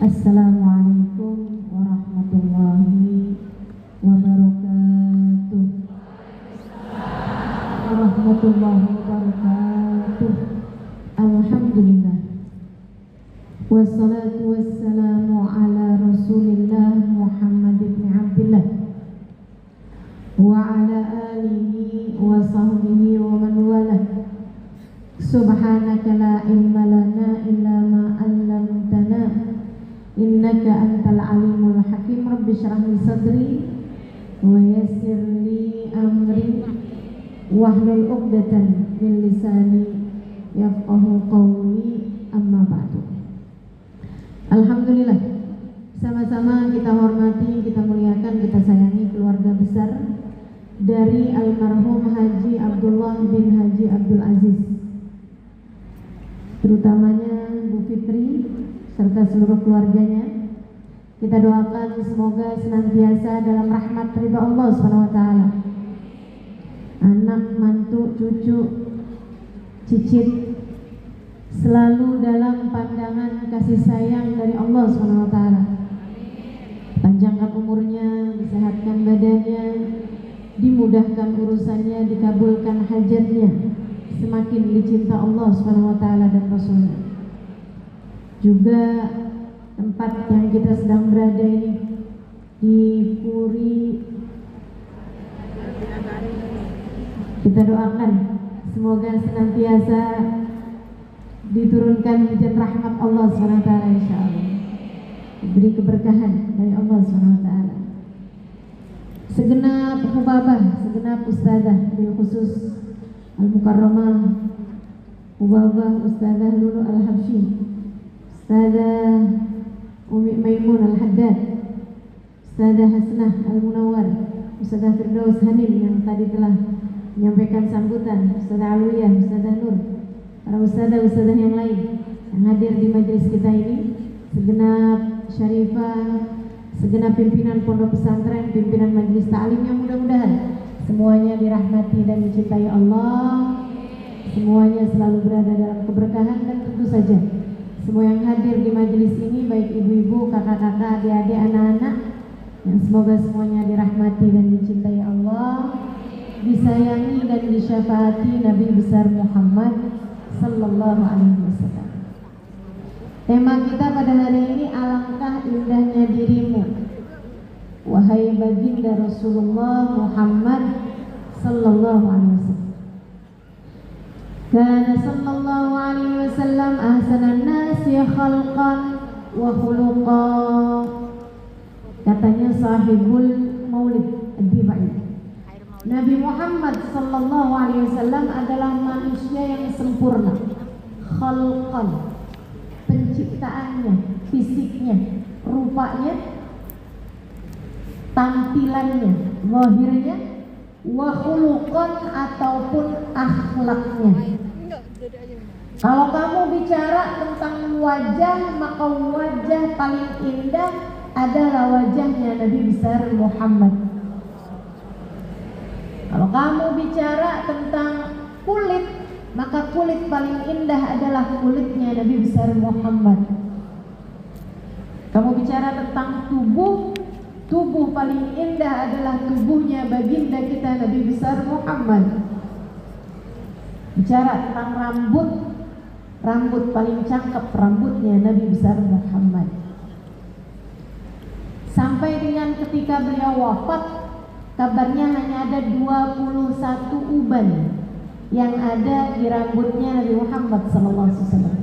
Assalamualaikum warahmatullahi wabarakatuh. Warahmatullahi wabarakatuh. Alhamdulillah. Wassalatu wassalamu ala Rasulillah Muhammad ibn Abdillah wa ala alihi wa sahbihi wa man walah. Subhanaka la ilma lana illa ma 'allamtana innaka antal alimul hakim. Rabbi shrah li sadri wa yassir li amri wahlul 'uqdatan min lisani yafqahu qawli. Amma ba'du. Alhamdulillah, sama-sama kita hormati, kita muliakan, kita sayangi keluarga besar dari almarhum Haji Abdullah bin Haji Abdul Aziz, terutamanya Bu Fitri serta seluruh keluarganya. Kita doakan semoga senantiasa dalam rahmat ridha Allah SWT. Anak, mantu, cucu, cicit selalu dalam pandangan kasih sayang dari Allah SWT. Panjangkan umurnya, disehatkan badannya, dimudahkan urusannya, dikabulkan hajatnya, semakin dicinta Allah SWT dan Rasulnya. Juga tempat yang kita sedang berada ini di Puri, kita doakan semoga senantiasa diturunkan hujan rahmat Allah SWT, insyaallah, diberi keberkahan dari Allah SWT. Segenap hubabah, segenap ustazah, bil khusus Al-Mukarramah Hubabah Ustazah Lulu Al-Habsyi, Ustazah Umi Maimun Al-Haddad, Ustazah Hasnah Al-Munawwar, Ustazah Firdaus Hanim yang tadi telah menyampaikan sambutan, Ustazah Alwiyah, Ustazah Nur, para ustazah-ustazah yang lain yang hadir di majelis kita ini, segenap syarifah, segenap pimpinan pondok pesantren, pimpinan majelis ta'lim yang mudah-mudahan semuanya dirahmati dan dicintai Allah, semuanya selalu berada dalam keberkahan. Dan tentu saja semua yang hadir di majelis ini, baik ibu-ibu, kakak-kakak, adik-adik, anak-anak, yang semoga semuanya dirahmati dan dicintai Allah, disayangi dan disyafaati Nabi besar Muhammad sallallahu alaihi wasallam. Tema kita pada hari ini, alangkah indahnya dirimu wahai baginda Rasulullah Muhammad sallallahu alaihi wasallam. Kana sallallahu alaihi wasallam ahsanan nasi khalqan wa khuluqan. Katanya sahibul Maulid Ad-Dibai, Nabi Muhammad sallallahu alaihi wasallam adalah manusia yang sempurna, khalqan, penciptaannya, fisiknya, rupanya, tampilannya, zahirnya, wa khuluqan ataupun akhlaknya. Kalau kamu bicara tentang wajah, maka wajah paling indah adalah wajahnya Nabi besar Muhammad. Kalau kamu bicara tentang kulit, maka kulit paling indah adalah kulitnya Nabi besar Muhammad. Kamu bicara tentang tubuh, tubuh paling indah adalah tubuhnya baginda kita Nabi besar Muhammad. Bicara tentang rambut, rambut paling cakep rambutnya Nabi besar Muhammad. Sampai dengan ketika beliau wafat, kabarnya hanya ada 21 uban yang ada di rambutnya Nabi Muhammad sallallahu alaihi wasallam.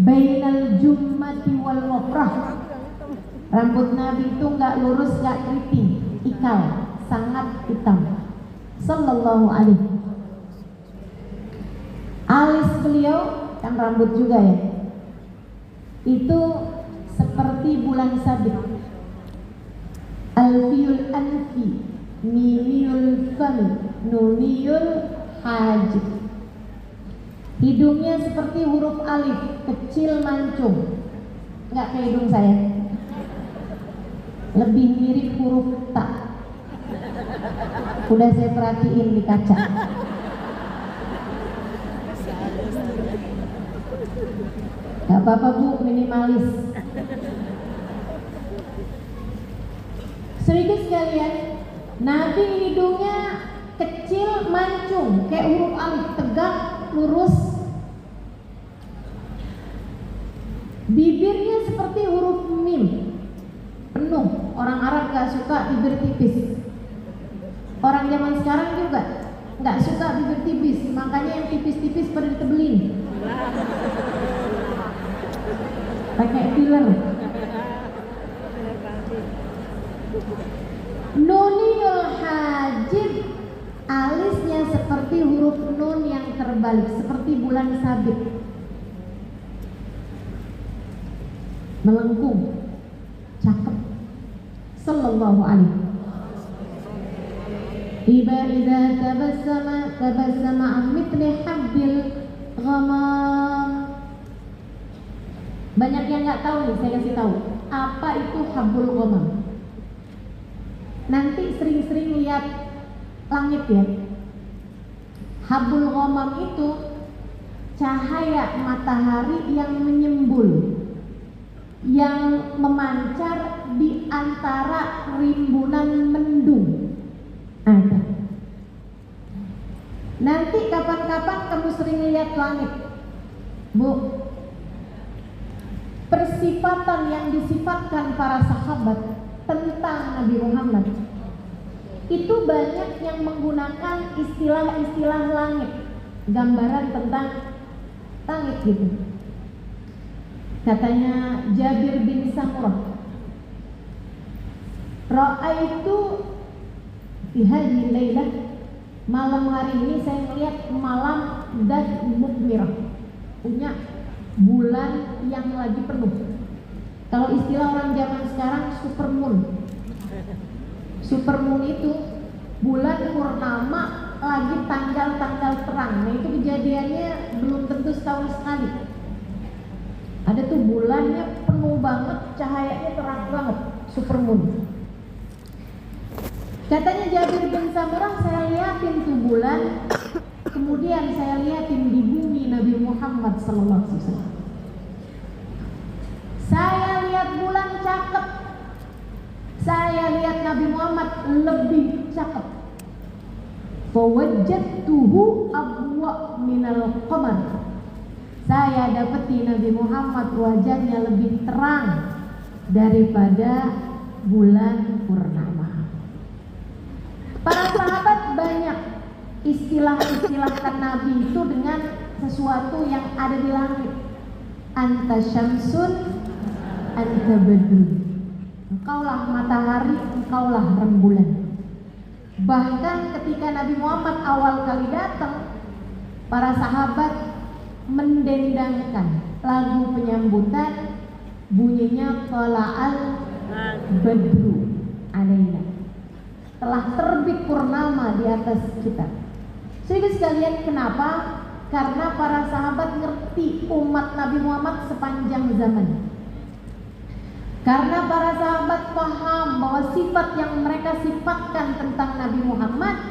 Bainal jummati wal wafrah. Rambut Nabi itu enggak lurus, enggak keriting, ikal, sangat hitam. Sallallahu alaihi. Alis beliau kan rambut juga ya, itu seperti bulan sabit. Alfiyul anfi, mimiyul fami, nuniyul hajib. Hidungnya seperti huruf alif, kecil mancung. Enggak kayak hidung saya, lebih mirip huruf ta. Udah saya perhatiin di kaca. Gak apa-apa Bu, minimalis. Serius sekalian, Nabi hidungnya kecil, mancung, kayak huruf alif, tegak, lurus. Bibirnya seperti huruf mim, penuh. Orang Arab gak suka bibir tipis. Orang zaman sekarang juga gak suka bibir tipis, makanya yang tipis-tipis pada ditebelin pakai filler. Nuniyul hajib, alisnya seperti huruf nun yang terbalik, seperti bulan sabit, melengkung, cakep. Sallallahu alaihi. Iba idza tabassama amithli habbil ghamam. Banyak yang nggak tahu nih, saya kasih tahu apa itu habbul ghamam. Nanti sering-sering lihat langit ya. Habbul ghamam itu cahaya matahari yang menyembul, yang memancar di antara rimbunan mendung. Ada. Nanti kapan-kapan kamu sering lihat langit, Bu. Persifatan yang disifatkan para sahabat tentang Nabi Muhammad itu banyak yang menggunakan istilah-istilah langit, gambaran tentang langit gitu. Katanya Jabir bin Samurah, ra'aitu fi hadhihi lailah, malam hari ini saya melihat malam dan mukmirah, punya bulan yang lagi penuh. Kalau istilah orang zaman sekarang supermoon. Supermoon itu bulan purnama lagi tanggal-tanggal terang. Nah itu kejadiannya belum tentu setahun sekali. Ada tuh bulannya penuh banget, cahayanya terang banget, supermoon. Katanya Jabir bin Samurah, saya liatin tuh bulan, kemudian saya liatin di bumi Nabi Muhammad SAW. Saya lihat bulan cakep, saya lihat Nabi Muhammad lebih cakep. Fawajjadtuhu abwa minal qamar. Saya dapati Nabi Muhammad wajahnya lebih terang daripada bulan purnama. Para sahabat banyak istilah-istilahkan Nabi itu dengan sesuatu yang ada di langit. Anta syamsun, anta badrun. Engkaulah matahari, engkaulah rembulan. Bahkan ketika Nabi Muhammad awal kali datang, para sahabat mendendangkan lagu penyambutan, bunyinya qala'al badru alaina. Telah terbit purnama di atas kita. Saudara sekalian, kenapa? Karena para sahabat ngerti umat Nabi Muhammad sepanjang zaman. Karena para sahabat paham bahwa sifat yang mereka sifatkan tentang Nabi Muhammad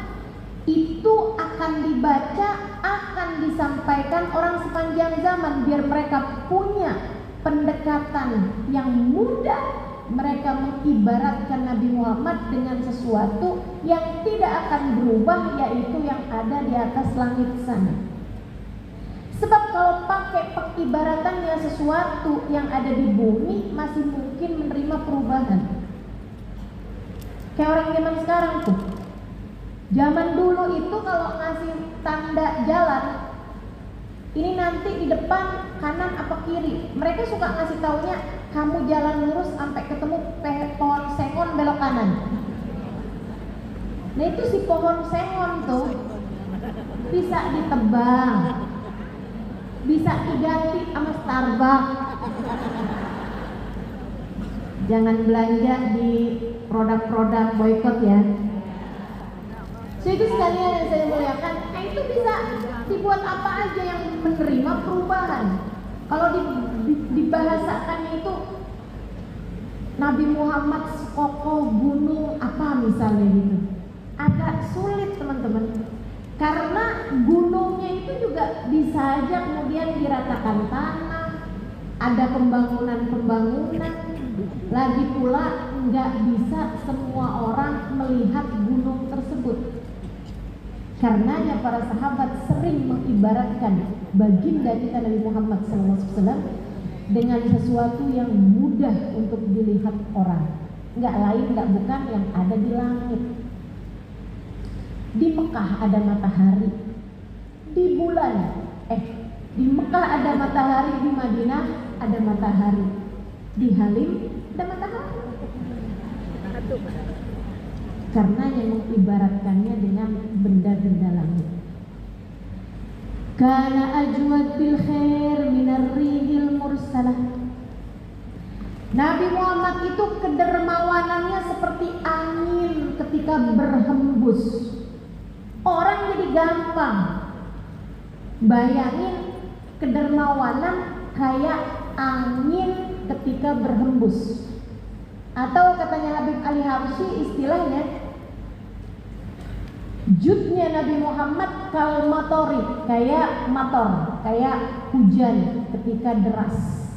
itu akan dibaca, akan disampaikan orang sepanjang zaman, biar mereka punya pendekatan yang mudah. Mereka mengibaratkan Nabi Muhammad dengan sesuatu yang tidak akan berubah, yaitu yang ada di atas langit sana. Sebab kalau pakai pengibaratannya sesuatu yang ada di bumi, masih mungkin menerima perubahan. Kayak orang zaman sekarang tuh. Zaman dulu itu kalau ngasih tanda jalan, ini nanti di depan kanan apa kiri, mereka suka ngasih taunya kamu jalan lurus sampai ketemu pohon sengon belok kanan. Nah itu si pohon sengon tuh bisa ditebang, bisa diganti sama Starbucks. Jangan belanja di produk-produk boykot ya. Jadi sekalian yang saya muliakan, itu bisa dibuat apa aja yang menerima perubahan. Kalau dibahasakannya itu Nabi Muhammad kokoh gunung apa misalnya gitu, agak sulit teman-teman. Karena gunungnya itu juga bisa aja kemudian diratakan tanah ada pembangunan. Lagi pula nggak bisa semua orang melihat gunung tersebut. Karenanya para sahabat sering mengibaratkan baginda kita Nabi Muhammad SAW dengan sesuatu yang mudah untuk dilihat orang. Nggak lain nggak bukan yang ada di langit. Di Mekah ada matahari, di di Mekah ada matahari, di Madinah ada matahari, di Halim ada matahari. Karena yang mengibaratkannya dengan benda-benda langit. Kana ajwad bil khair minar rihil mursalah. Nabi Muhammad itu kedermawanannya seperti angin ketika berhembus. Orang jadi gampang bayangin kedermawanan kayak angin ketika berhembus. Atau katanya Habib Ali Habsyi istilahnya, judnya Nabi Muhammad kal matori, kayak motor, kayak hujan ketika deras.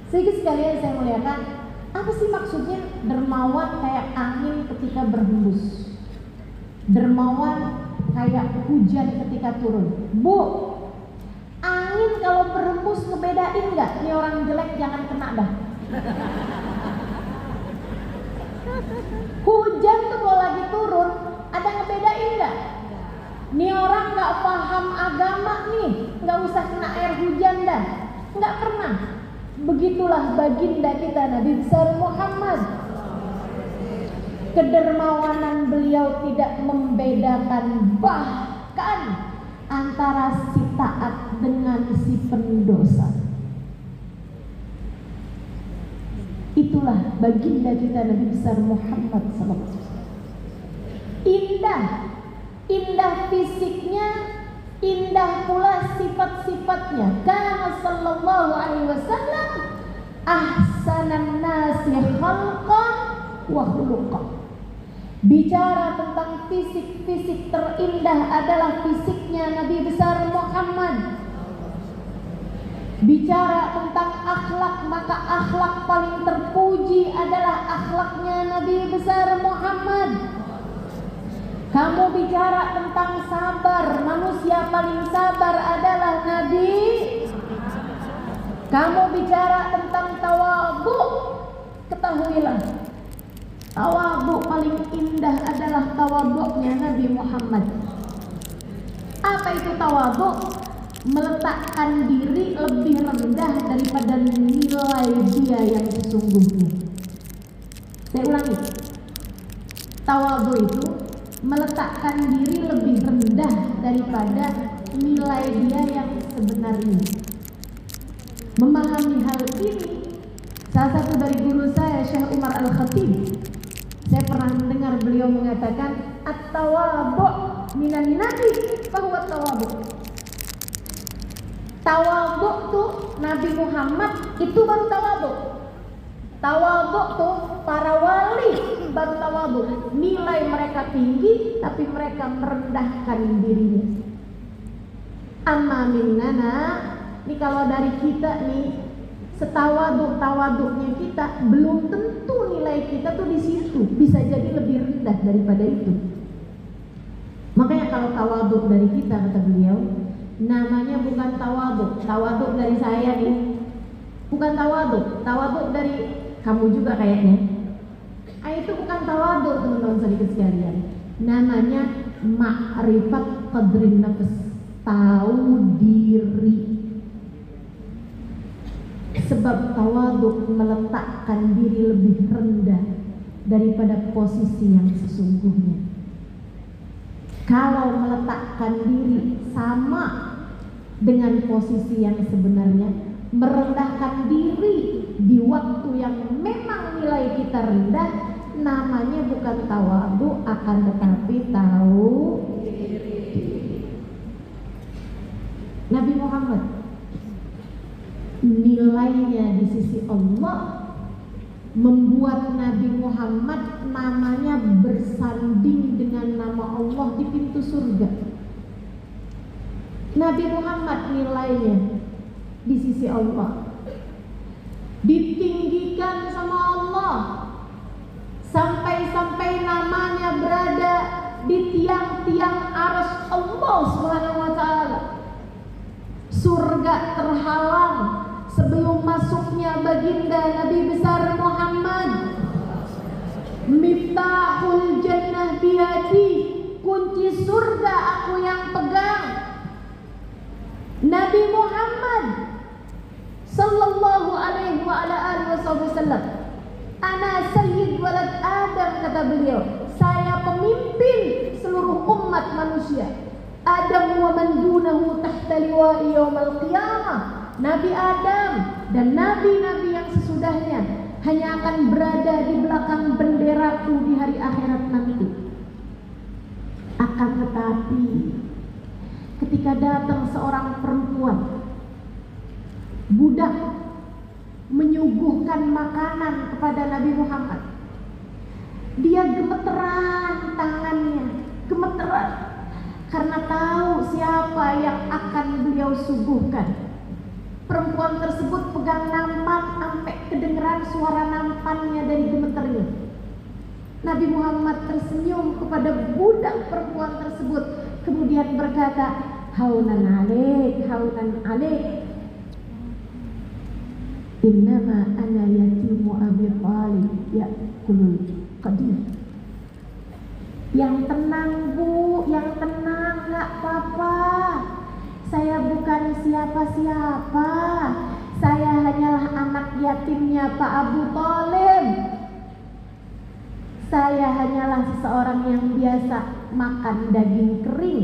Sedikit sekalian saya muliakan, apa sih maksudnya dermawan kayak angin ketika berhembus? Dermawan kayak hujan ketika turun. Bu, angin kalau berhembus ngebedain nggak? Ini orang jelek jangan kena dah. Hujan tuh kalau lagi turun ada ngebedain nggak? Nih orang nggak paham agama nih, nggak usah kena air hujan dah, nggak pernah. Begitulah baginda kita Nabi besar Muhammad. Kedermawanan beliau tidak membedakan bahkan antara si taat dengan si pendosa. Itulah baginda kita Nabi besar Muhammad SAW. Indah fisiknya, indah pula sifat-sifatnya. Kana sallallahu alaihi wasallam ahsanan nasi khalqan wa khuluqan. Bicara tentang fisik terindah adalah fisiknya Nabi besar Muhammad. Bicara tentang akhlak, maka akhlak paling terpuji adalah akhlaknya Nabi besar Muhammad. Kamu bicara tentang sabar, manusia paling sabar adalah Nabi. Kamu bicara tentang tawadhu, ketahuilah tawadhu paling indah adalah tawadhunya Nabi Muhammad. Apa itu tawadhu? Meletakkan diri lebih rendah daripada nilai dia yang sesungguhnya. Saya ulangi, tawadhu itu meletakkan diri lebih rendah daripada nilai dia yang sebenarnya. Memahami hal ini, salah satu dari guru saya Syekh Umar Al-Khatib, saya pernah mendengar beliau mengatakan at-tawadhu minan nabi fahuwa tawadhu. Tawadhu tuh Nabi Muhammad itu baru tawadhu. Tawadhu tuh para wali baru tawadhu. Nilai mereka tinggi tapi mereka merendahkan dirinya. Amma minnana, ini kalau dari kita nih tawadhunya kita belum tentu nilai kita tuh di situ, bisa jadi lebih rendah daripada itu. Makanya kalau tawadhu dari kita kata beliau, namanya bukan tawadhu dari saya nih, bukan tawadhu dari kamu juga kayaknya. Itu bukan tawadhu teman-teman sedikit sekalian. Namanya ma'rifat qadrin nafs, tahu diri. Sebab tawadhu meletakkan diri lebih rendah daripada posisi yang sesungguhnya. Kalau meletakkan diri sama dengan posisi yang sebenarnya, merendahkan diri di waktu yang memang nilai kita rendah, namanya bukan tawadhu, akan tetapi tahu diri. Nabi Muhammad nilainya di sisi Allah membuat Nabi Muhammad namanya bersanding dengan nama Allah di pintu surga. Nabi Muhammad nilainya di sisi Allah surga terhalang sebelum masuknya baginda Nabi besar Muhammad. Miftahul jannah biyadi, kunci surga aku yang pegang. Nabi Muhammad sallallahu alaihi wa ala alihi wasallam, ana sayyid walad Adam, kata beliau, saya pemimpin seluruh umat manusia. Adam wa man dunahu tahta liwa'i yaumal qiyamah. Nabi Adam dan nabi-nabi yang sesudahnya hanya akan berada di belakang benderaku di hari akhirat nanti. Akan tetapi ketika datang seorang perempuan budak menyuguhkan makanan kepada Nabi Muhammad, dia gemeteran tangannya, gemeteran karena tahu siapa yang akan beliau suguhkan. Perempuan tersebut pegang nampan sampai kedengeran suara nampannya dari gemeternya. Nabi Muhammad tersenyum kepada budak perempuan tersebut, kemudian berkata, haunan alik, haunan alik, innama ana yatimu Abi Thalib ya'kulul qadim. Yang tenang bu, yang tenang, gak apa-apa. Saya bukan siapa-siapa. Saya hanyalah anak yatimnya Pak Abu Thalib. Saya hanyalah seseorang yang biasa makan daging kering.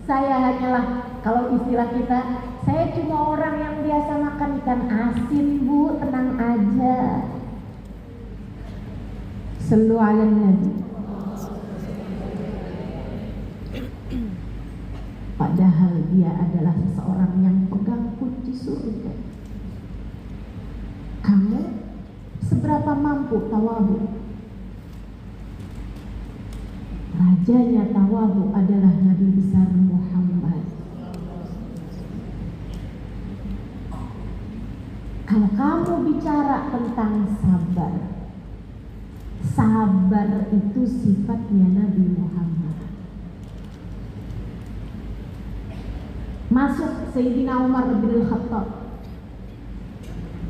Saya hanyalah, kalau istilah kita, saya cuma orang yang biasa makan ikan asin bu, tenang aja. Sallu ala Nabi. Padahal dia adalah seseorang yang pegang kunci surga. Kamu seberapa mampu tawadhu? Rajanya tawadhu adalah Nabi besar Muhammad. Kalau kamu bicara tentang sabar, sabar itu sifatnya Nabi Muhammad. Masuk Sayyidina Umar bin Khattab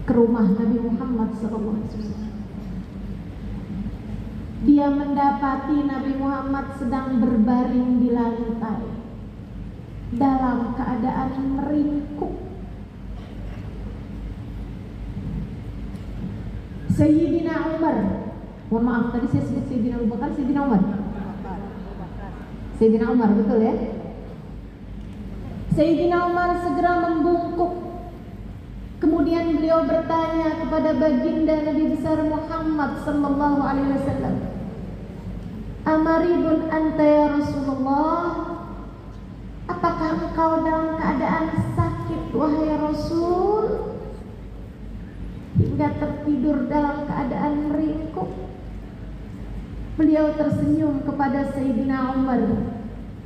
ke rumah Nabi Muhammad SAW. Dia mendapati Nabi Muhammad sedang berbaring di lantai dalam keadaan meringkuk. Sayyidina Umar, mohon maaf tadi saya sebut Sayyidina Abu Bakar, Sayyidina Umar. Sayyidina Umar, betul ya? Sayyidina Umar segera membungkuk. Kemudian beliau bertanya kepada baginda Nabi besar Muhammad sallallahu alaihi wasallam, "Amaribun anta ya Rasulullah?" Apakah engkau dalam keadaan sakit wahai Rasul, hingga tertidur dalam keadaan meringkuk? Beliau tersenyum kepada Sayyidina Umar,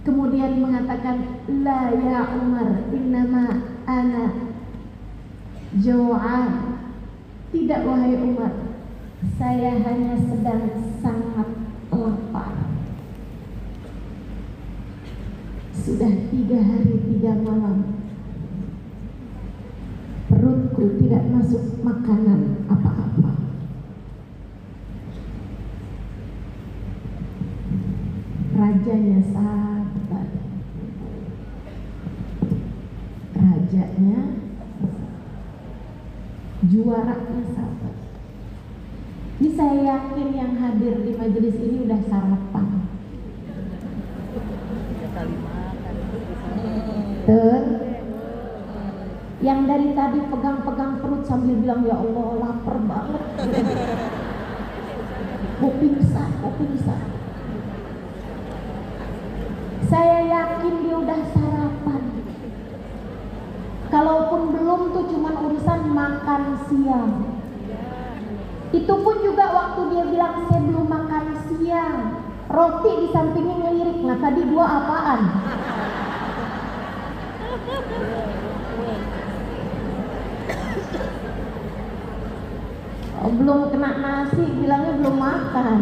kemudian mengatakan, la ya Umar, innama ana jau'an. Tidak wahai Umar, saya hanya sedang sangat lapar. Sudah 3 hari 3 malam perutku tidak masuk makanan apa-apa. Rajanya sabar. Rajanya juaranya sabar. Ini saya yakin yang hadir di majelis ini udah sarapan. Tuh. Yang dari tadi pegang-pegang perut sambil bilang ya Allah lapar banget. Mau pingsan, mau pingsan. Saya yakin dia udah sarapan. Kalaupun belum tuh cuman urusan makan siang. Itu pun juga waktu dia bilang saya belum makan siang, roti di sampingnya ngelirik. Nah tadi 2 apaan? Oh, belum kena nasi, bilangnya belum makan.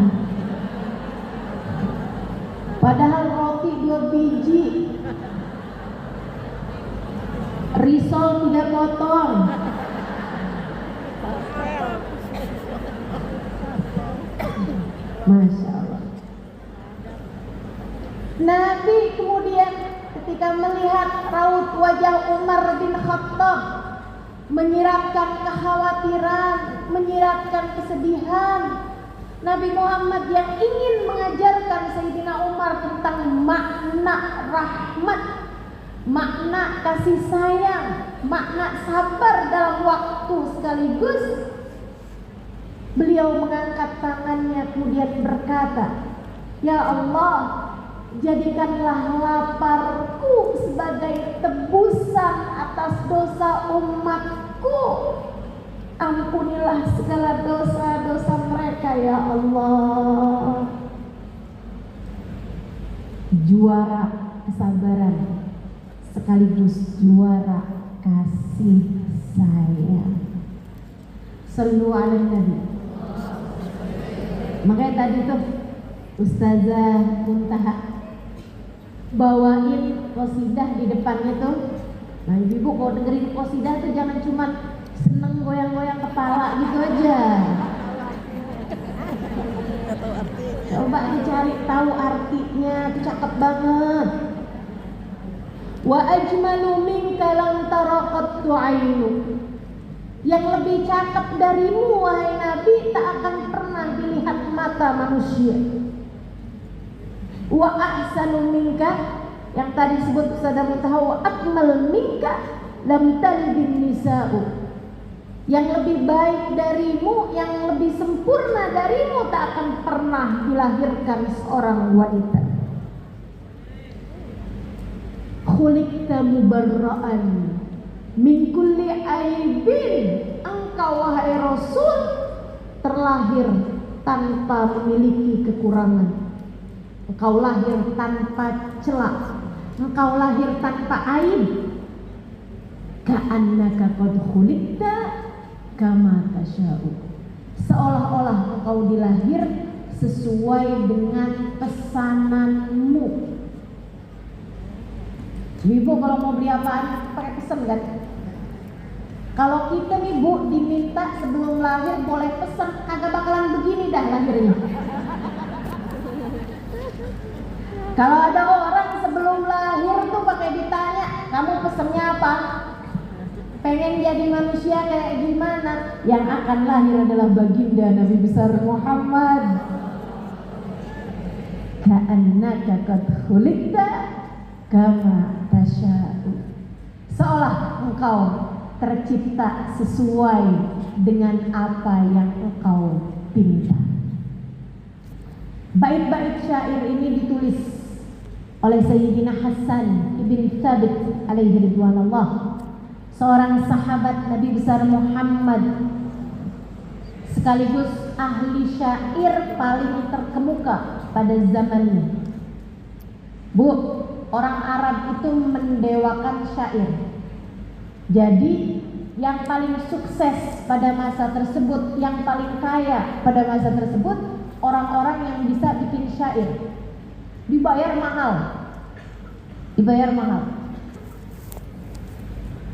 Padahal roti 2 biji. Risol 3 potong. Masya Allah. Nabi kemudian ketika melihat raut wajah Umar bin Khattab menyiratkan kekhawatiran, menyiratkan kesedihan, Nabi Muhammad yang ingin mengajarkan Sayyidina Umar tentang makna rahmat, makna kasih sayang, makna sabar dalam waktu sekaligus, beliau mengangkat tangannya kemudian berkata, "Ya Allah, jadikanlah laparku sebagai tebusan atas dosa umatku. Ampunilah segala dosa-dosa mereka ya Allah." Juara kesabaran sekaligus juara kasih sayang. Sallu ala Nabi. Makanya tadi tuh Ustazah Muntaha bawain qasidah di depannya tuh. Nah ibu kalau dengerin qasidah tuh jangan cuma seneng goyang-goyang kepala gitu aja. Coba dicari tahu artinya, itu cakep banget. Wa ajmalu minka lam taraqattu ainu. Yang lebih cakep darimu wahai Nabi tak akan pernah dilihat mata manusia. Wa ahsanu minka, yang tadi disebut Ustazah Muntaha, wa akmal minka lam talbin nisa'u. Yang lebih baik darimu, yang lebih sempurna darimu tak akan pernah dilahirkan seorang wanita. Khuliqta mubarra'an min kulli aibin. Engkau wahai Rasul terlahir tanpa memiliki kekurangan. Engkau lahir tanpa celah, engkau lahir tanpa aib. Ka'annaka qad khuliqta kama tasya'u. Seolah-olah engkau dilahir sesuai dengan pesananmu. Ibu kalau mau beli apaan pakai pesan kan? Kalau kita nih Bu diminta sebelum lahir boleh pesan, kagak bakalan begini dah lahirnya. Kalau ada orang sebelum lahir tuh pakai ditanya, kamu pesennya apa? Pengen jadi manusia kayak gimana? Yang akan lahir adalah baginda Nabi besar Muhammad. Ka'annaka qad khuliqta kama tasya'u. Seolah engkau tercipta sesuai dengan apa yang engkau pinta. Bait-bait syair ini ditulis oleh Sayyidina Hasan ibn Thabit alaihi ridwanullah, seorang sahabat Nabi besar Muhammad, sekaligus ahli syair paling terkemuka pada zamannya. Bu, orang Arab itu mendewakan syair. Jadi yang paling sukses pada masa tersebut, yang paling kaya pada masa tersebut, orang-orang yang bisa bikin syair. Dibayar mahal. Dibayar mahal.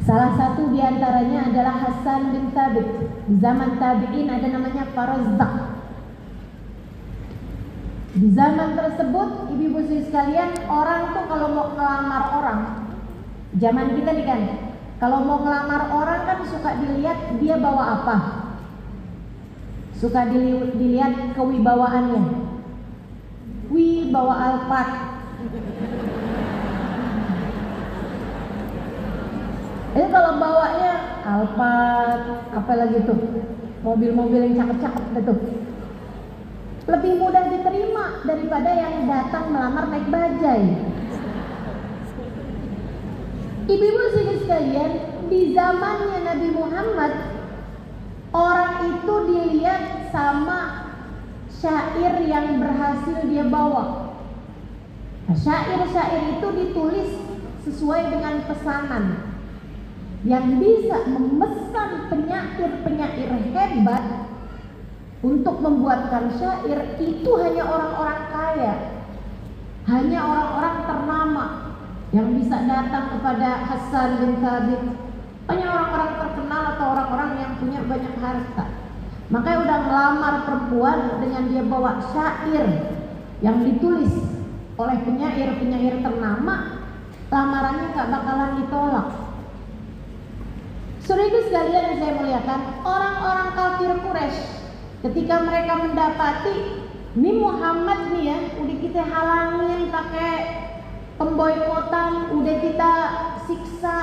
Salah satu diantaranya adalah Hasan bin Thabit. Di zaman tabi'in ada namanya Farazdaq. Di zaman tersebut, ibu-ibu sekalian, orang tuh kalau mau ngelamar orang, zaman kita nih kan, kalau mau ngelamar orang kan suka dilihat dia bawa apa, suka dilihat kewibawaannya. Wih, bawa Alphard. Ini kalau bawanya Alphard, apa lagi tuh, mobil-mobil yang cakep-cakep gitu, lebih mudah diterima daripada yang datang melamar naik bajai. Ibu-ibu sekalian, di zamannya Nabi Muhammad, orang itu dilihat sama syair yang berhasil dia bawa. Nah, syair-syair itu ditulis sesuai dengan pesanan. Yang bisa memesan penyair-penyair hebat untuk membuatkan syair itu hanya orang-orang kaya, hanya orang-orang ternama. yang bisa datang kepada Hasan bin Thabit hanya orang-orang terkenal atau orang-orang yang punya banyak harta. Makanya udah ngelamar perempuan dengan dia bawa syair yang ditulis oleh penyair ternama, lamarannya gak bakalan ditolak. Saudara sekalian saya muliakan, orang-orang kafir Quraisy ketika mereka mendapati ini Muhammad nih ya, udah kita halangin pakai pemboikotan, udah kita siksa,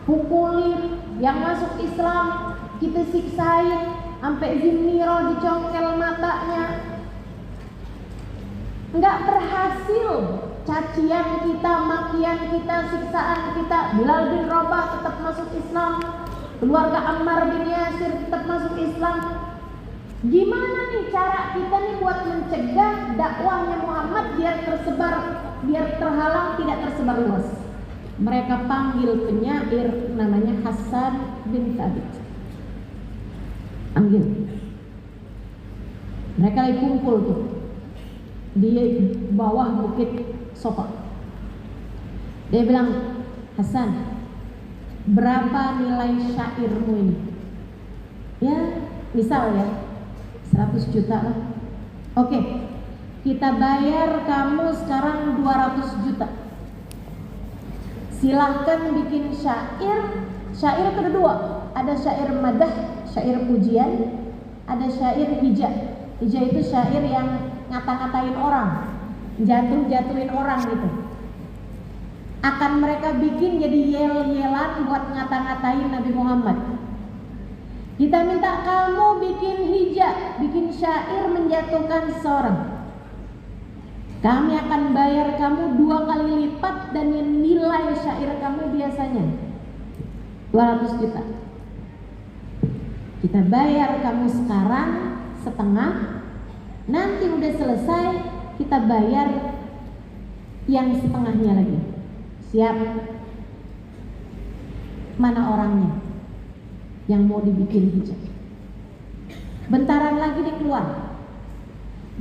pukulin, yang masuk Islam kita siksain, sampai Zinniro dicongkel matanya. Nggak berhasil cacian kita, makian kita, siksaan kita. Bilal bin Rabah tetap masuk Islam, keluarga Ammar bin Yasir tetap masuk Islam. Gimana nih cara kita nih buat mencegah dakwahnya Muhammad biar tersebar, biar terhalang, tidak tersebar luas? Mereka panggil penyair namanya Hasan bin Thabit. Panggil. Mereka lagi kumpul tuh di bawah bukit Sofa. Dia bilang, Hasan, berapa nilai syairmu ini? Ya, misal ya 100 juta lah. Oke, kita bayar kamu sekarang 200 juta. Silahkan bikin syair. Syair ada dua, ada syair madah, syair pujian, ada syair hija. Hija itu syair yang ngata-ngatain orang, jatuhin orang gitu. Akan mereka bikin jadi yel-yelan buat ngata-ngatain Nabi Muhammad. Kita minta kamu bikin hija, bikin syair menjatuhkan seseorang. Kami akan bayar kamu 2 kali lipat dan nilai syair kamu biasanya 200 juta. Kita bayar kamu sekarang setengah, nanti udah selesai kita bayar yang setengahnya lagi. Siap? Mana orangnya yang mau dibikin hijab? Bentaran lagi dia keluar.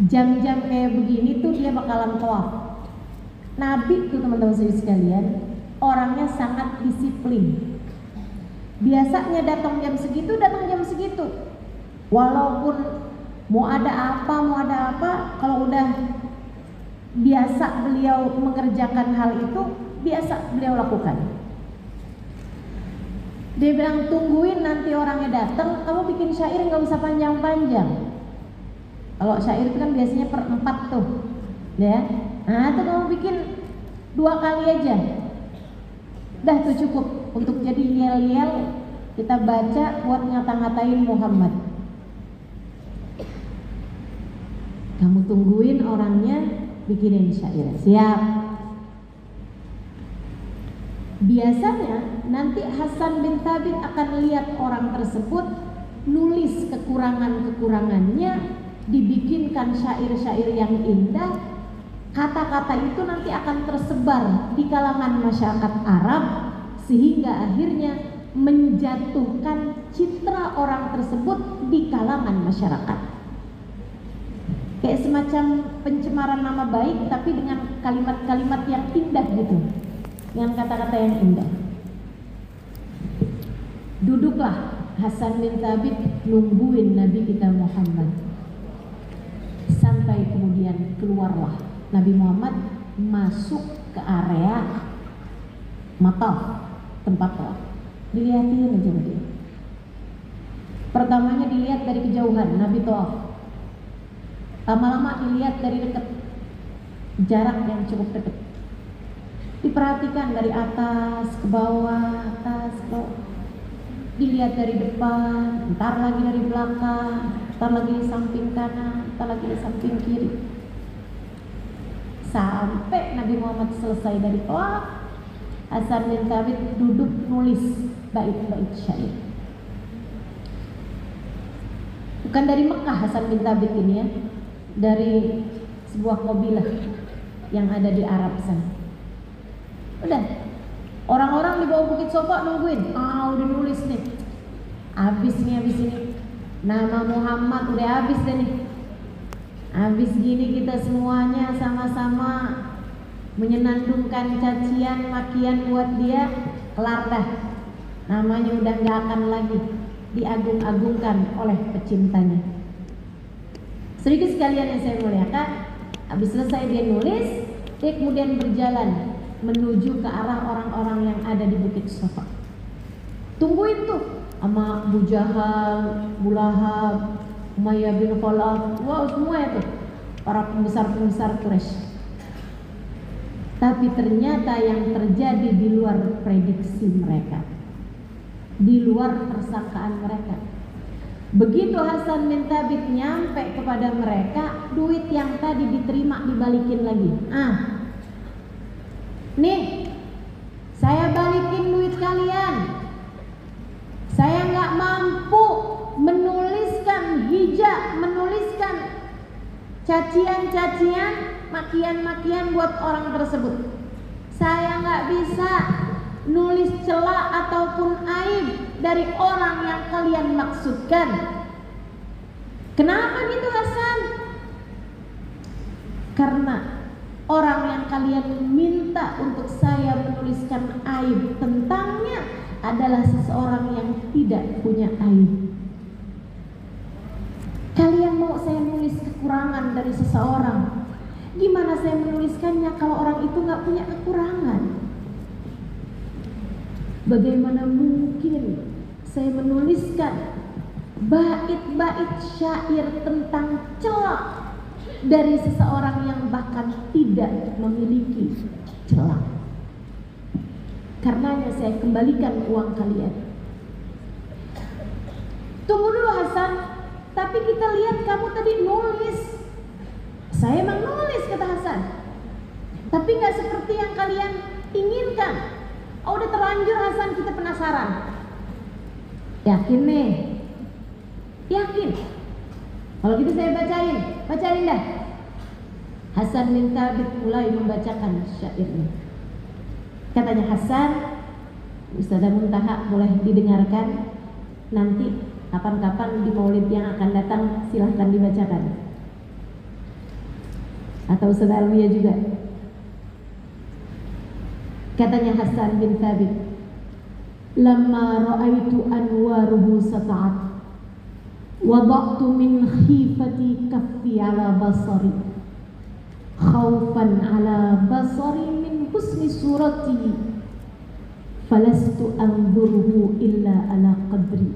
Jam-jam kayak begini tuh dia bakalan tawaf. Nabi tuh teman-teman saya sekalian, orangnya sangat disiplin. Biasanya datang jam segitu, walaupun mau ada apa, kalau udah biasa beliau mengerjakan hal itu, biasa beliau lakukan. Dia bilang, tungguin nanti orangnya datang, kamu bikin syair nggak usah panjang-panjang. Kalau syair itu kan biasanya per 4 tuh, ya. Nah itu kamu bikin 2 kali aja, dah tuh cukup untuk jadi yel-yel kita baca buat ngata-ngatain Muhammad. Kamu tungguin orangnya bikinin syair. Siap? Biasanya nanti Hasan bin Thabit akan lihat orang tersebut, nulis kekurangan-kekurangannya, dibikinkan syair-syair yang indah. Kata-kata itu nanti akan tersebar di kalangan masyarakat Arab, sehingga akhirnya menjatuhkan citra orang tersebut di kalangan masyarakat. Kayak semacam pencemaran nama baik, tapi dengan kalimat-kalimat yang indah gitu, dengan kata-kata yang indah. Duduklah Hasan bin Thabit nungguin Nabi kita Muhammad, sampai kemudian keluarlah Nabi Muhammad masuk ke area mataf, tempat tawaf. Dilihatin aja dia. Pertamanya dilihat dari kejauhan, Nabi tawaf. Lama-lama dilihat dari dekat, jarak yang cukup dekat. Diperhatikan dari atas ke bawah, atas ke bawah. Dilihat dari depan, ntar lagi dari belakang, ntar lagi di samping kanan, ntar lagi di samping kiri. Sampai Nabi Muhammad selesai dari tawaf, Hasan bin Thabit duduk nulis bait-bait syair. Bukan dari Mekah Hasan bin Thabit ini ya, dari sebuah kabilah yang ada di Arab sana. Udah, orang-orang di bawah bukit Sofa nungguin. Udah nulis nih. Habis ini. Nama Muhammad udah habis deh nih. Habis gini kita semuanya sama-sama menyenandungkan cacian makian buat dia, kelar dah. Namanya udah gak akan lagi diagung-agungkan oleh pecintanya. Sedikit sekalian yang saya muliakan, habis selesai dia nulis, dia kemudian berjalan menuju ke arah orang-orang yang ada di Bukit Safa. Tungguin tuh sama Abu Jahal, Abu Lahab, Umayyah bin Khalaf, wow semua itu para pembesar-pembesar Quraisy. Tapi ternyata yang terjadi di luar prediksi mereka, di luar persangkaan mereka. Begitu Hasan bin Thabit nyampe kepada mereka, duit yang tadi diterima dibalikin lagi. Nih, saya balikin duit kalian. Saya nggak mampu menuliskan hijab, menuliskan cacian-cacian, makian-makian buat orang tersebut. Saya nggak bisa nulis cela ataupun aib dari orang yang kalian maksudkan. Kenapa gitu Hasan? Karena orang yang kalian minta untuk saya menuliskan aib tentangnya adalah seseorang yang tidak punya aib. Kalian mau saya nulis kekurangan dari seseorang, gimana saya menuliskannya kalau orang itu gak punya kekurangan? Bagaimana mungkin saya menuliskan bait-bait syair tentang celak dari seseorang yang bahkan tidak memiliki celak? Karenanya saya kembalikan uang kalian. Tunggu dulu Hasan, tapi kita lihat kamu tadi nulis. Saya emang nulis, kata Hasan, tapi gak seperti yang kalian inginkan. Oh, udah terlanjur Hasan, kita penasaran. Yakin nih? Yakin? Kalau gitu saya bacain dah. Hasan bin Thabit mulai membacakan syairnya. Katanya Hasan, Ustazah Muntaha boleh didengarkan. Nanti kapan-kapan di maulid yang akan datang silahkan dibacakan. Atau Ustazah Alwiyah juga. Katanya Hasan bin Thabit, lamma ra'aitu anwaruhu sata'at wada'tu min khifati kaffi ala basari khawfan ala basari min husni surati falastu anzuruhu illa ala qadri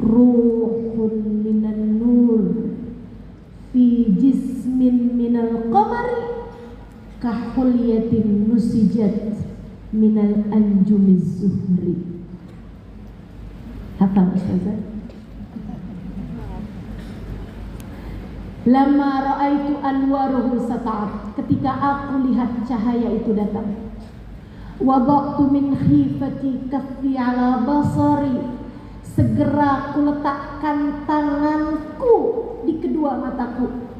ruhun minan nur fi jismin minal qamari kahulyatin nusijat minal anjumiz zuhri. Hafal Ustazah? Lama ra'aitu anwaruhu sata'at, ketika aku lihat cahaya itu datang. Wada'tu min khifati kaffi ala basari, segera aku letakkan tanganku di kedua mataku.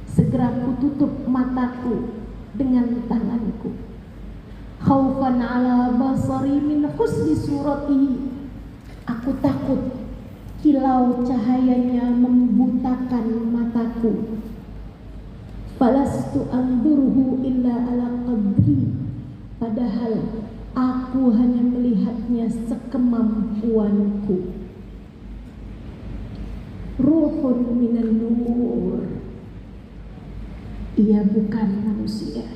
Segera aku tutup mataku dengan tanganku. Khaufan ala basari min husni surati, aku takut kilau cahayanya membutakan mataku. Falastu anzuruhu illa ala qadri, padahal aku hanya melihatnya sekemampuanku. Ruhun minan nur, ia bukan manusia.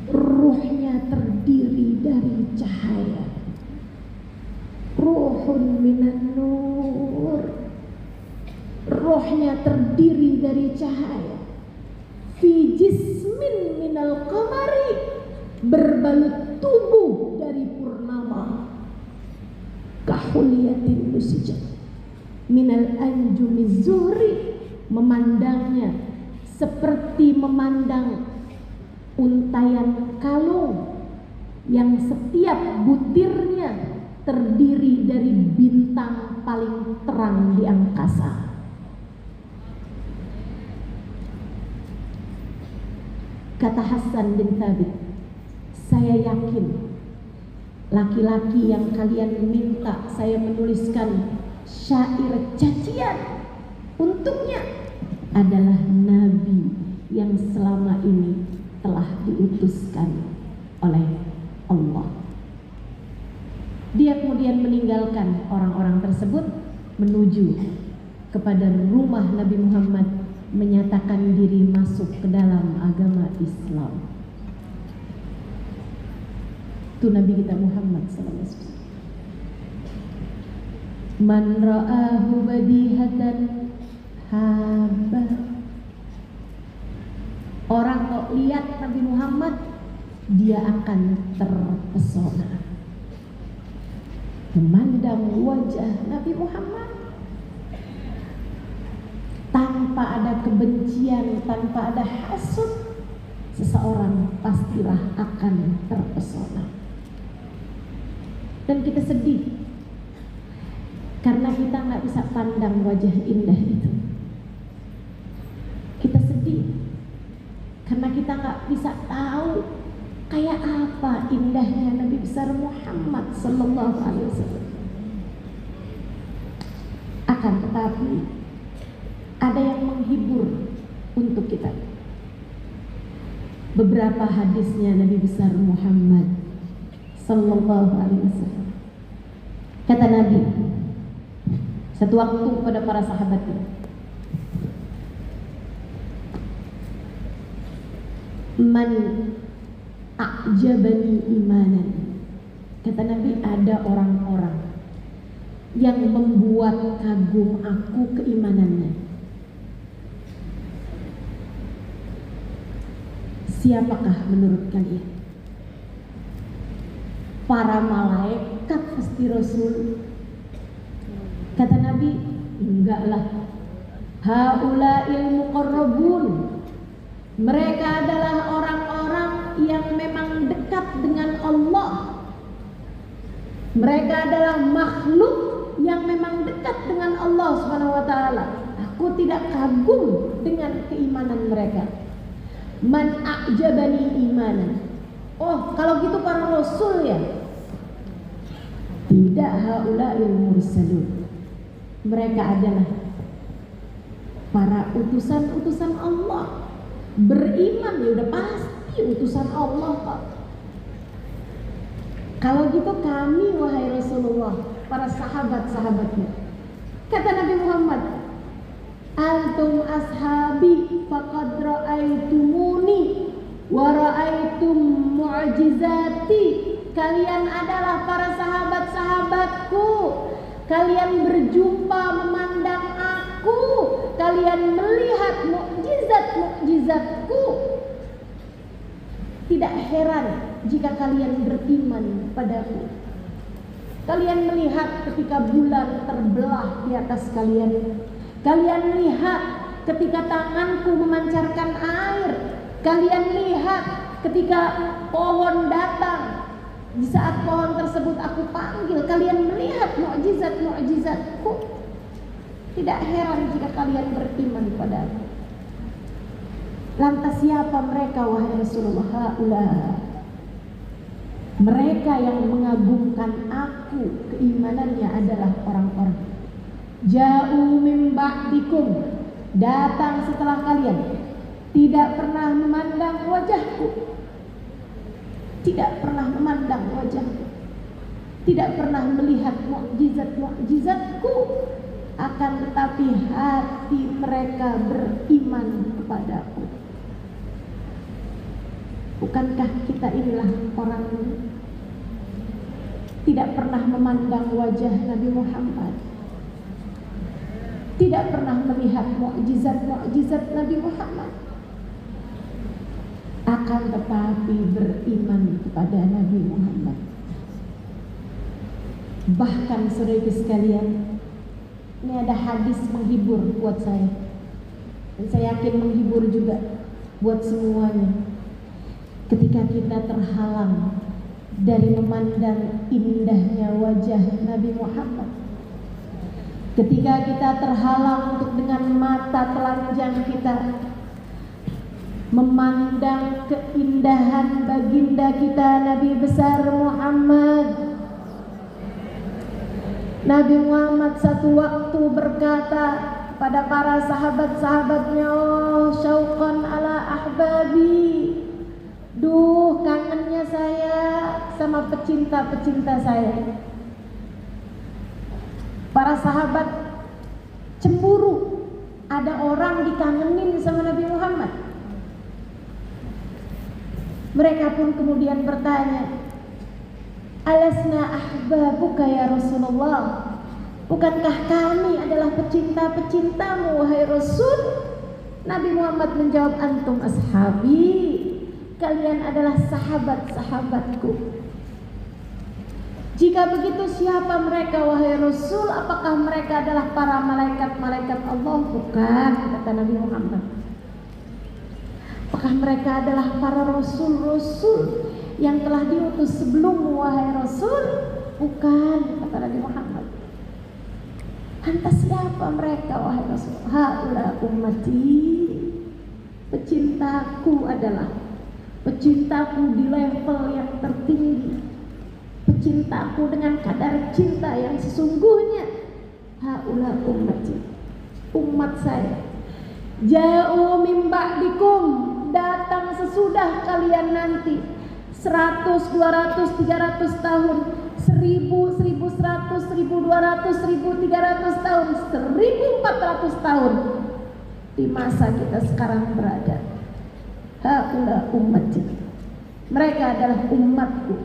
Ruhnya terdiri dari cahaya. Ruhun minan nur, rohnya terdiri dari cahaya. Fi jismin minal qamari, berbalut tubuh dari purnama. Kahulyatin nusijat minal anjumiz zuhri, memandangnya seperti memandang untayan kalung yang setiap butirnya terdiri dari bintang paling terang di angkasa. Kata Hasan bin Thabit, saya yakin laki-laki yang kalian minta saya menuliskan syair cacian untuknya adalah nabi yang selama ini telah diutuskan oleh Allah. Dia kemudian meninggalkan orang-orang tersebut menuju kepada rumah Nabi Muhammad, menyatakan diri masuk ke dalam agama Islam. Itu Nabi kita Muhammad SAW. Man ra'ahu badihatan haba. Orang kalau lihat Nabi Muhammad, dia akan terpesona. Memandang wajah Nabi Muhammad tanpa ada kebencian, tanpa ada hasud, seseorang pastilah akan terpesona. Dan kita sedih karena kita nggak bisa pandang wajah indah itu. Kita sedih karena kita nggak bisa tahu kayak apa indahnya Nabi besar Muhammad Sallallahu Alaihi Wasallam. Akan tetapi ada yang menghibur untuk kita. Beberapa hadisnya Nabi besar Muhammad Sallallahu Alaihi Wasallam. Kata Nabi satu waktu kepada para sahabatnya, man a'jabani imanan. Kata Nabi, ada orang-orang yang membuat kagum aku keimanannya. Siapakah menurut kalian? Para malaikat pasti Rasul? Kata Nabi, enggaklah. Haula'il muqarrabun. Mereka adalah orang-orang yang memang dekat dengan Allah. Mereka adalah makhluk yang memang dekat dengan Allah Subhanahu wa taala. Aku tidak kagum dengan keimanan mereka. Man a'jabani imanan. Oh, kalau gitu para rasul ya? Tidak, haula'il mursalun. Mereka adalah para utusan-utusan Allah. Beriman ya udah pasti utusan Allah, Pak. Kalau gitu kami, wahai Rasulullah, para sahabat-sahabatnya. Kata Nabi Muhammad, antum ashabi faqad ra'aitumuni wa ra'aitum mu'jizati. Kalian adalah para sahabat-sahabatku. Kalian berjumpa memandang aku. Kalian melihat mukjizat-mukjizatku. Tidak heran jika kalian beriman padaku. Kalian melihat ketika bulan terbelah di atas kalian. Kalian lihat ketika tanganku memancarkan air. Kalian lihat ketika pohon datang. Di saat pohon tersebut aku panggil, kalian melihat mukjizat-mukjizatku. Tidak heran jika kalian beriman padaku. Lantas siapa mereka, wahai Rasulullah? Haula. Mereka yang mengagumkan aku, keimanannya adalah orang-orang ja'u min ba'dikum, datang setelah kalian, tidak pernah memandang wajahku. Tidak pernah memandang wajahku, tidak pernah melihat mukjizat-mukjizatku, akan tetapi hati mereka beriman kepadaku. Bukankah kita inilah orang ini? Tidak pernah memandang wajah Nabi Muhammad, tidak pernah melihat mukjizat-mukjizat Nabi Muhammad, akan tetapi beriman kepada Nabi Muhammad. Bahkan saudara sekalian, ini ada hadis menghibur buat saya, dan saya yakin menghibur juga buat semuanya. Ketika kita terhalang dari memandang indahnya wajah Nabi Muhammad, ketika kita terhalang untuk dengan mata telanjang kita memandang keindahan baginda kita Nabi besar Muhammad. Nabi Muhammad satu waktu berkata, kepada para sahabat-sahabatnya, oh syauqan ala ahbabi, duh kangennya saya sama pecinta-pecinta saya. Para sahabat cemburu ada orang dikangenin sama Nabi Muhammad. Mereka pun kemudian bertanya, alasna ahbabuka ya Rasulullah, bukankah kami adalah pecinta-pecintamu wahai Rasul? Nabi Muhammad menjawab, antum ashabi, kalian adalah sahabat-sahabatku. Jika begitu siapa mereka wahai Rasul? Apakah mereka adalah para malaikat-malaikat Allah? Bukan, kata Nabi Muhammad. Apakah mereka adalah para rasul-rasul yang telah diutus sebelummu wahai Rasul? Bukan, kata Nabi Muhammad. Lantas siapa mereka wahai Rasul? Haula ummati, pecintaku adalah pecintaku di level yang tertinggi, pecintaku dengan kadar cinta yang sesungguhnya. Haula ummati, umat saya. Ja'u min ba'dikum, datang sesudah kalian nanti 100, 200, 300 tahun, 1000, 1100, 1200, 1300 tahun, 1400 tahun di masa kita sekarang berada. Haula ummati, mereka adalah umatku.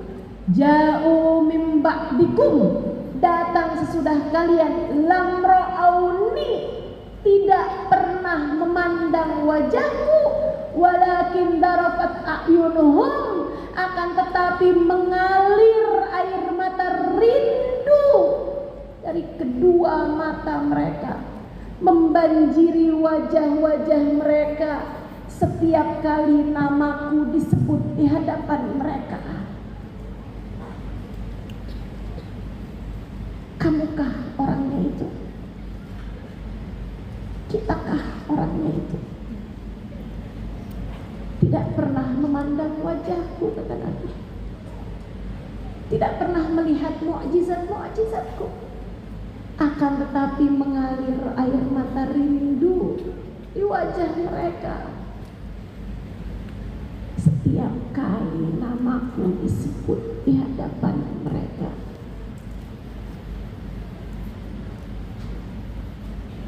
Ja'u min ba'dikum, datang sesudah kalian. Lam ra'auni, tidak pernah memandang wajahku, walakin darafat a'yunuhum, akan tetapi mengalir air mata rindu dari kedua mata mereka, membanjiri wajah-wajah mereka setiap kali namaku disebut di hadapan mereka. Kamukah orangnya itu? Kitakah orangnya itu? Tidak pernah memandang wajahku, kata Nabi. Tidak pernah melihat mukjizat-mukjizatku. Akan tetapi mengalir air mata rindu di wajah mereka setiap kali namaku disebut di hadapan mereka.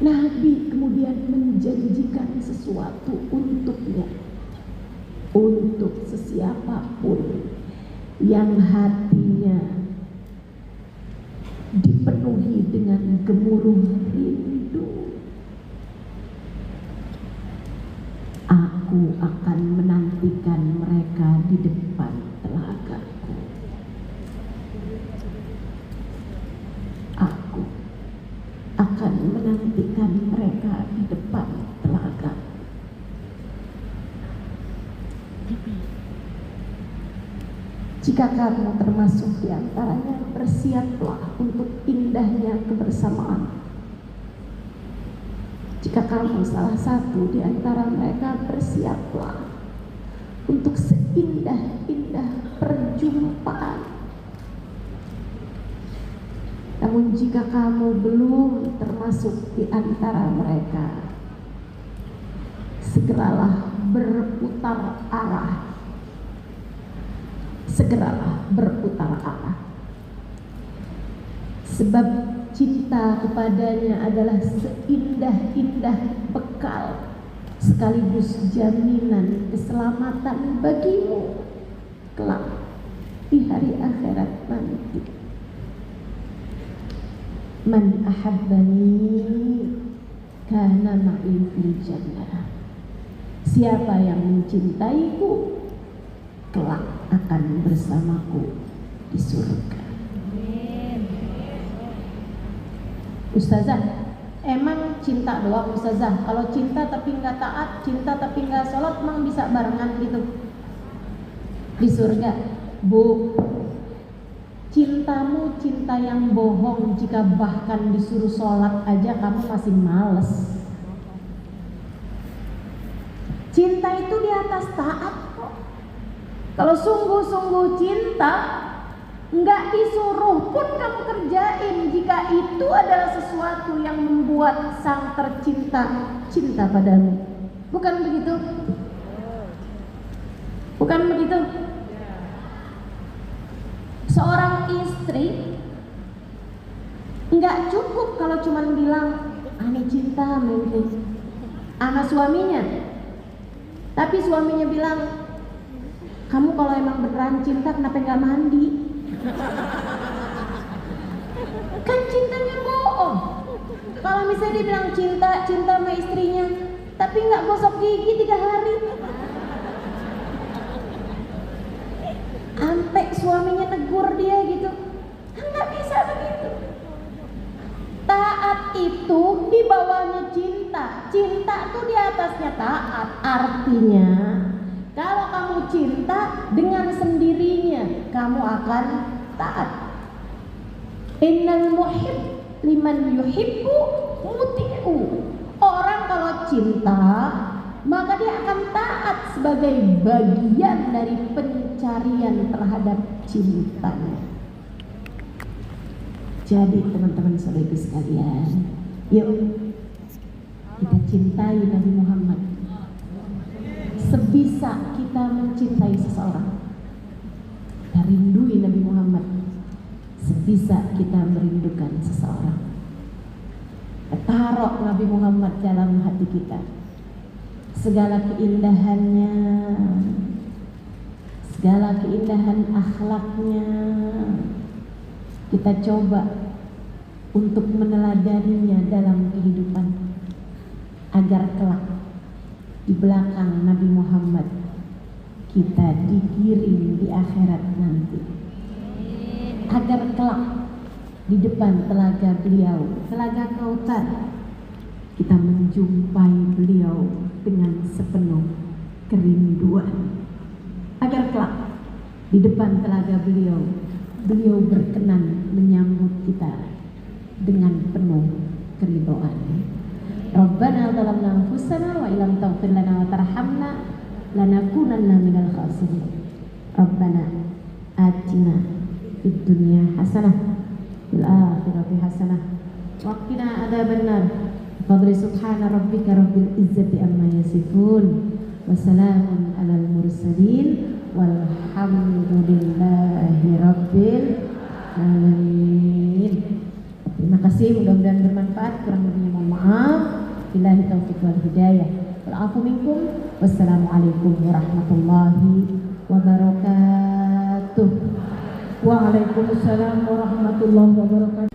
Nabi kemudian menjanjikan sesuatu untuknya, untuk sesiapapun yang hatinya dipenuhi dengan gemuruh rindu. Aku akan menantikan mereka di depan telagaku. Aku akan menantikan mereka di depan telaga. Jika kamu termasuk di antaranya, bersiaplah untuk indahnya kebersamaan. Jika kamu salah satu di antara mereka, bersiaplah untuk seindah-indah perjumpaan. Namun jika kamu belum termasuk di antara mereka, segeralah berputar arah. Segeralah berputar arah. Sebab cinta kepadanya adalah seindah-indah bekal sekaligus jaminan keselamatan bagimu kelak di hari akhirat nanti. Man ahabbani kana ma'i fil jannah. Siapa yang mencintaiku kelak akan bersamaku di surga. Ustazah, emang cinta doang Ustazah? Kalau cinta tapi nggak taat, cinta tapi nggak sholat, emang bisa barengan gitu di surga? Bu, cintamu cinta yang bohong jika bahkan disuruh sholat aja kamu masih males. Cinta itu di atas taat kok. Kalau sungguh-sungguh cinta, nggak disuruh pun kamu kerjain jika itu adalah sesuatu yang membuat sang tercinta cinta padamu. Bukan begitu? Bukan begitu? Seorang istri nggak cukup kalau cuma bilang ani cinta menti sama suaminya, tapi suaminya bilang, kamu kalau emang beneran cinta kenapa nggak mandi? Kan cintanya bohong. Kalau misalnya dia bilang cinta sama istrinya, tapi nggak gosok gigi 3 hari, sampai suaminya tegur dia gitu, nggak bisa begitu. Taat itu di bawahnya cinta. Cinta tuh di atasnya taat. Artinya kalau kamu cinta, dengan sendirinya kamu akan taat. Innal muhib liman yuhibbu muti'u. Orang kalau cinta, maka dia akan taat sebagai bagian dari pencarian terhadap cintanya. Jadi teman-teman saudara sekalian, yuk kita cintai Nabi Muhammad sebisa kita mencintai seseorang. Kita rindui Nabi Muhammad sebisa kita merindukan seseorang. Taruh Nabi Muhammad dalam hati kita, segala keindahannya, segala keindahan akhlaknya, kita coba untuk meneladaninya dalam kehidupan, agar kelak di belakang Nabi Muhammad kita digiring di akhirat nanti, agar kelak di depan telaga beliau, telaga Kautsar, kita menjumpai beliau dengan sepenuh kerinduan, agar kelak di depan telaga beliau berkenan menyambut kita dengan penuh keridhaan. Rabbana zalamna anfusana wa illam taghfir lana wa tarhamna lanakunanna minal khasirin. Rabbana atina fid dunya hasanah fil akhirati hasanah wa qina adzabannar. Fadli subhana rabbika rabbil izzati amma yasifun wa salamun alal mursalin walhamdulillahi rabbil alamin. Terima kasih, mudah-mudahan bermanfaat. Kurang lebihnya mohon maaf. Billahi taufiq wal hidayah. Wal afu minkum. Wassalamualaikum warahmatullahi wabarakatuh. Waalaikumsalam warahmatullahi wabarakatuh.